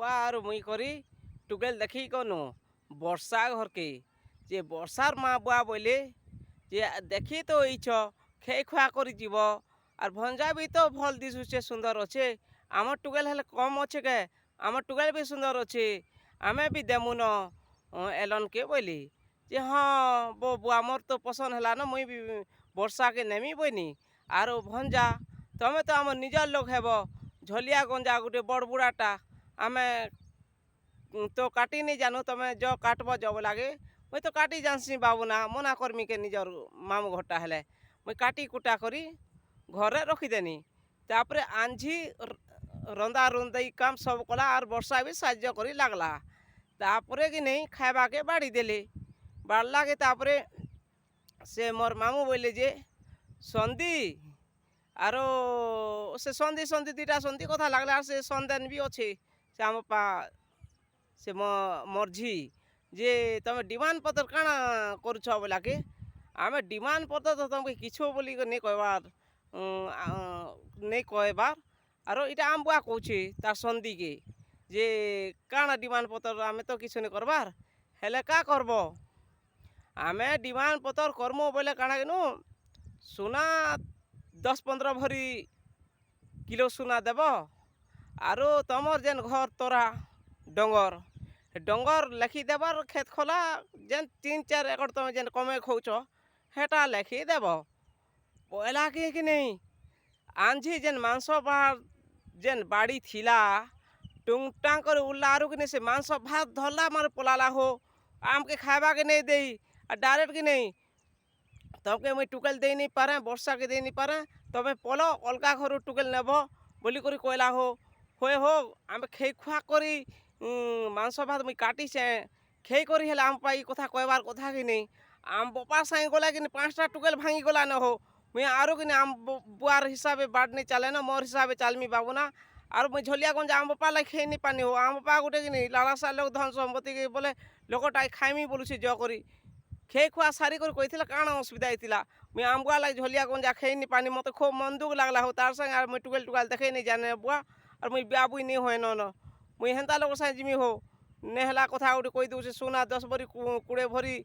আর মুই করি টুকেল দেখি কোনো বর্ষা ঘরকে যে বর্ষার মা বুয়া বলে যে দেখি তো এইছ খেয়ে খুয়া করে যাব আর ভঞ্জা বি তো ভাল দিশুছে সুন্দর অছে আমার টুকেল হলে কম অছে কে আমার টুকেল বি সুন্দর অছে আমি বি দেমু ন এলনকে বলি যে হ্যাঁ বুয়া মোর তো পছন্দ হলা না মুই বি বর্ষাকে নেমি বইনি আর ভঞ্জা তুমি তো আমার নিজের লোক হেব ঝলিয়া গঞ্জা গোটে বড় বুড়াটা আমি তো কাটি নি জানু তুমি জ কাটব জব লাগে মুই তো কাটি জানছি বাবু না মনা করমি কে নিজর মামু ঘরটা হেলে মুই কাটি কুটা করি ঘরে রখিদেনি তাপরে আঞ্ঝি রন্ধা রন্ধি কাম সব কলা আর বর্ষা বি সাহায্য করি লাগলা তাপরে কি নেই খাইবাকে বাড়ি দেলে বাড়লাকে তাপরে সে মোর মামু বললে যে সন্ধি আরো সে সন্ধি সন্ধি দুইটা সন্ধি কথা লাগলে আর সে সন্ধান বি অছে সে আমার পা সে মোর ঝি যে তুমি ডিমান্ড পত্র কাଣା করছ বলাকে আমি ডিমান্ড পত্র তো তোমাকে কিছু বলি নেই কহবার নেই কহবার আর এটা আম বুয়া কৌছে তার সন্ধিকে যে কাଣା ডিমান্ড পত্র আমি তো কিছু নেই করবার হেলে কা করব আমি ডিমান্ড পত্র করমু বলে কাଣା কেনু সোনা 10-15 ভরি কিলো সোনা দেব আর তোমার যেন ঘর তোরা ডঙ্গর ডঙ্গর লেখি দেবার ক্ষেত খোলা যেন 3-4 একর তুমি যেন কমে খৌছ সেটা লেখি দেব পয়লা কি নেই আনছি যেন মাংস বার যেন বাড়ি থিলা টুংটাং করে উল্লা আরু কি সে মাংস ভাত ধরলা মার পলালা হো আমকে খাইবাকে নেই দেই আর ডাইরেক্ট কি নেই তোমাকে মুই টুকেল দেই নি পারে বর্ষাকে দেই নি পারে তবে পলো অলগা ঘর টুকেল নেব বলি করে কইলা হো হয়ে হোক আমি খেয়ে খুয়া করি মাংস ভাত মুই কাটিছে খেয়ে করি হেলে আম পাই কথা কইবার কথা কি নেই আম বপার সাই গলা কিনি 5টা টুকেল ভাঙি গলা ন হো মুই আরো কিনি আম বুয়ার হিসাবে বাড় নি চালে না মোর হিসাবে চালমি বাবু না আর মুই ঝলিয়া গঞ্জ আম বপা লাই খেয়ে নি পানি হো আম বপা গোটে কিনি লালাসা লোক ধন সম্পত্তি বলে লোকটাই খাইমি বলুছি জ করি খেয়ে খুয়া সারি করে কইଥିଲା কাଣା অসুবিধা হয়েছিলা মুই আমগুয়া লাগে ঝলিয়া গঞ্জা খেয়ে নি পানি মতো খুব মন দুঃখ লাগলা হো তার সঙ্গে আর মুই টুকেল টুকাল দেখে নি জানে বুয়া আর মুই বিয়া বুই নি হয় ন মুই হেন্তা লোক সাই জিমি হো নেহলা কথা গোটে কই দউছে সোনা 10 ভরি 20 ভরি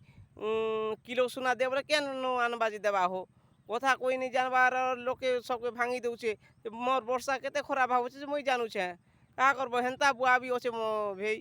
কিলো সোনা দে বলে কেন আনবাজি দেবা হো কথা কই নি জানবার লোকে সবকে ভাঙি দউছে মোর বর্ষা কেতে খরাপ ভাবুছে মুই জানুছে কা করব হেন্তা বুয়া বি অছে মো ভেই